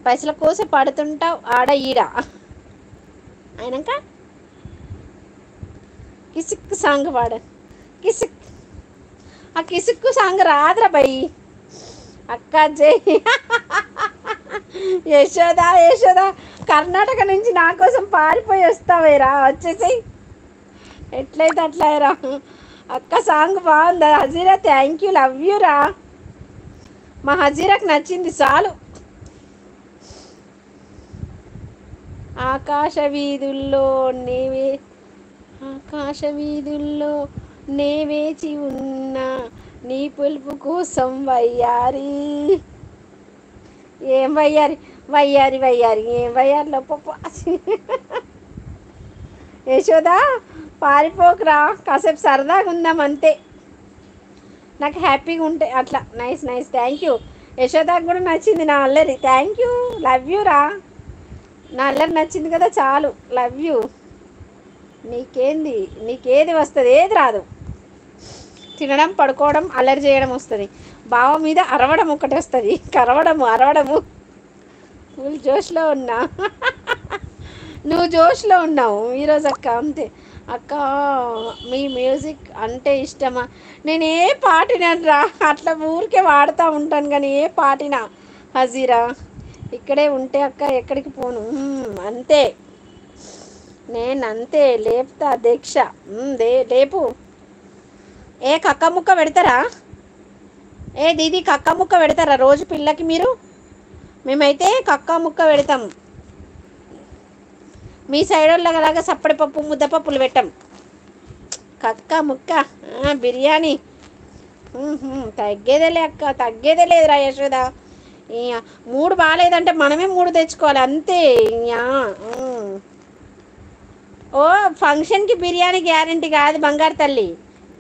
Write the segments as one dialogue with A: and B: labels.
A: పైసల కోసం పడుతుంటావు ఆడ ఈడ. అయినాక కిసిక్ సాంగ్ పాడ. కిసిక్, ఆ కిసిక్కు సాంగ్ రాదురా బై. అక్క జై యశోద యశోద, కర్ణాటక నుంచి నా కోసం పారిపోయి వస్తావేరా, వచ్చేసాయి ఎట్లయితే అట్లాయరా. అక్క సాంగ్ బాగుందా Hazira, thank you, love you రా. మా హజీరాకు నచ్చింది చాలు. ఆకాశ వీధుల్లో నేవే, ఆకాశ వీధుల్లో నే వేచి ఉన్నా నీ పిలుపు కోసం వయ్యారి. ఏం వయ్యారి, వయ్యారి వయ్యారి, ఏం వయ్యారిలో పప్పు. యశోద పారిపోకురా, కాసేపు సరదాగా ఉందాం అంతే. నాకు హ్యాపీగా ఉంటే అట్లా. Nice nice, thank you. యశోదాకు కూడా నచ్చింది నా అల్లరి, థ్యాంక్ యూ, లవ్ యూ రా. నా అల్లరి నచ్చింది కదా చాలు, లవ్ యూ. నీకేంది, నీకేది వస్తుంది, ఏది రాదు. తినడం, పడుకోవడం, అల్లరి చేయడం వస్తుంది. బావ మీద అరవడం ఒకటి వస్తుంది, కరవడము అరవడము. ఫుల్ జోష్లో ఉన్నా. నువ్వు జోష్లో ఉన్నావు ఈరోజు అక్క, అంతే. అక్క మీ మ్యూజిక్ అంటే ఇష్టమా? నేను ఏ పాటినరా, అట్లా ఊరికే వాడుతూ ఉంటాను కానీ ఏ పాటినా హజీరా. ఇక్కడే ఉంటే అక్క ఎక్కడికి పోను, అంతే. నేను అంతే లేపుతా దీక్ష. లేపు. ఏ కక్క ముక్క పెడతారా? ఏ దీది కక్క ముక్క పెడతారా రోజు పిల్లకి మీరు? మేమైతే కక్క ముక్క పెడతాం. మీ సైడ్ వాళ్ళలాగా సప్పడిపప్పు ముద్దపప్పులు పెట్టాం. కక్క ముక్క బిర్యానీ తగ్గేదేలే అక్క, తగ్గేదే లేదురా యశోద. 3 బాగాలేదంటే మనమే 3 తెచ్చుకోవాలి అంతే. ఓ ఫంక్షన్కి బిర్యానీ గ్యారంటీ కాదు బంగారు తల్లి,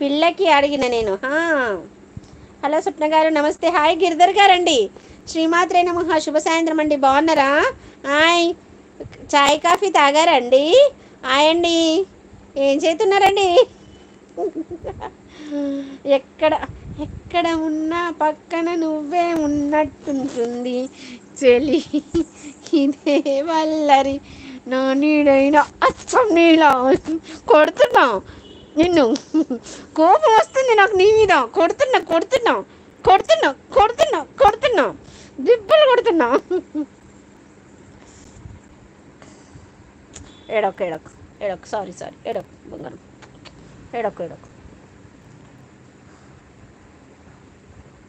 A: పిల్లకి అడిగిన నేను. హలో స్వప్న గారు నమస్తే. హాయ్ గిరిధర్ గారండి, శ్రీమాత్రే నమః, శుభ సాయంత్రం అండి, బాగున్నారా? హాయ్, చాయ్ కాఫీ తాగారండి? హాయ్ అండి, ఏం చేస్తున్నారండి? ఎక్కడ ఎక్కడ ఉన్నా పక్కన నువ్వే ఉన్నట్టుంటుంది చెలి, ఇదే వల్లరి నా నీడైనా అచ్చం నీలా. కొడుతున్నా నిన్ను, కోపం వస్తుంది నాకు నీ మీద. కొడుతున్నా కొడుతున్నా కొడుతున్నా కొడుతున్నా కొడుతున్నా, దిబ్బలు కొడుతున్నా. ఏడొక్క ఏడొక్క ఏడొక్క, సారీ సారీ, ఏడొక్క బంగారం, ఏడొక్క ఏడొక్క.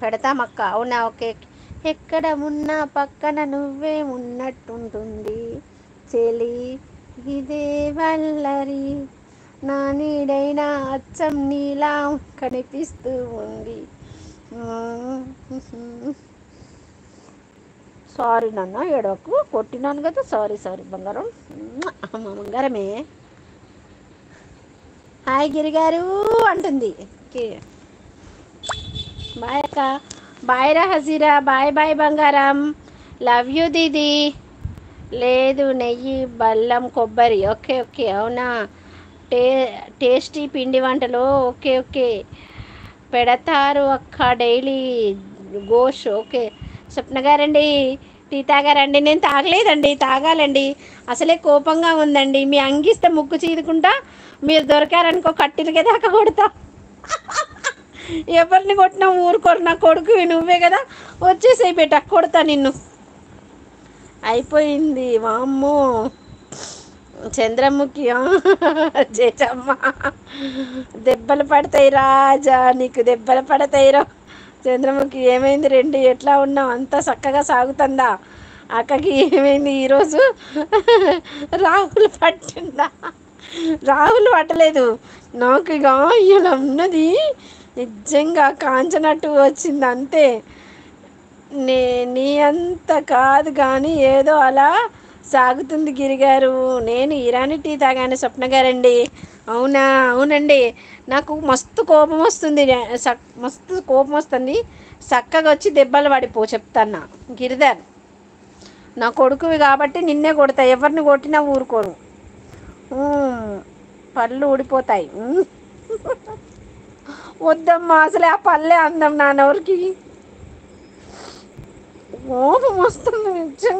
A: పెడతామక్క, అవునా, ఓకే. ఎక్కడ ఉన్నా పక్కన నువ్వే ఉన్నట్టుంటుంది చెలి, ఇదే వల్లరి నా నీడైనా అచ్చం నీలా కనిపిస్తూ ఉంది. సారీ నాన్న, ఏడవకు, కొట్టినాను కదా, సారీ సారీ బంగారం, అమ్మ బంగారమే. హాయ్ గిరిగారు అంటుంది. బాయ్ అక్క, బాయ్ రా హజీరా, బాయ్ బాయ్ బంగారం, లవ్ యూ దీది. లేదు నెయ్యి బెల్లం కొబ్బరి, ఓకే ఓకే, అవునా. టేస్టీ పిండి వంటలు, ఓకే ఓకే పెడతారు అక్క డైలీ గోష్, ఓకే. స్వప్న గారండి టీ తాగారండి? నేను తాగలేదండి, తాగాలండి. అసలే కోపంగా ఉందండి, మీ అంగిస్తే ముక్కు చీదుకుంటా, మీరు దొరికారనుకో కట్టిలకే దాకా కొడతా. ఎవరిని కొట్టినా ఊరుకోరు, నా కొడుకు నువ్వే కదా, వచ్చేసేయి బేట, కొడతా నిన్ను. అయిపోయింది వామ్మో చంద్రముఖి, జేజమ్మ దెబ్బలు పడతాయి రాజా, నీకు దెబ్బలు పడతాయిరా. చంద్రముఖి ఏమైంది, ఎట్లా ఉన్నావు? అంతా చక్కగా సాగుతుందా? అక్కకి ఏమైంది ఈరోజు? రాహుల్ పట్టిందా? రాహుల్ పట్టలేదు నాకు, ఇక ఇలా ఉన్నది నిజంగా కాంచనట్టు వచ్చింది అంతే. నీ అంత కాదు కానీ ఏదో అలా సాగుతుంది గిరిగారు. నేను ఇరానీ టీ తాగాను స్వప్న గారండి. అవునా, అవునండి, నాకు మస్తు కోపం వస్తుంది, మస్తు కోపం వస్తుంది. చక్కగా వచ్చి దెబ్బలు పడిపో చెప్తాన్నా గిరిధర్, నా కొడుకువి కాబట్టి నిన్నే కొడతా, ఎవరిని కొట్టినా ఊరుకోను, పళ్ళు ఊడిపోతాయి. వద్దమ్మా, అసలే ఆ పళ్ళే అందం నా నోరుకి. కోపం వస్తుంది నిజంగా.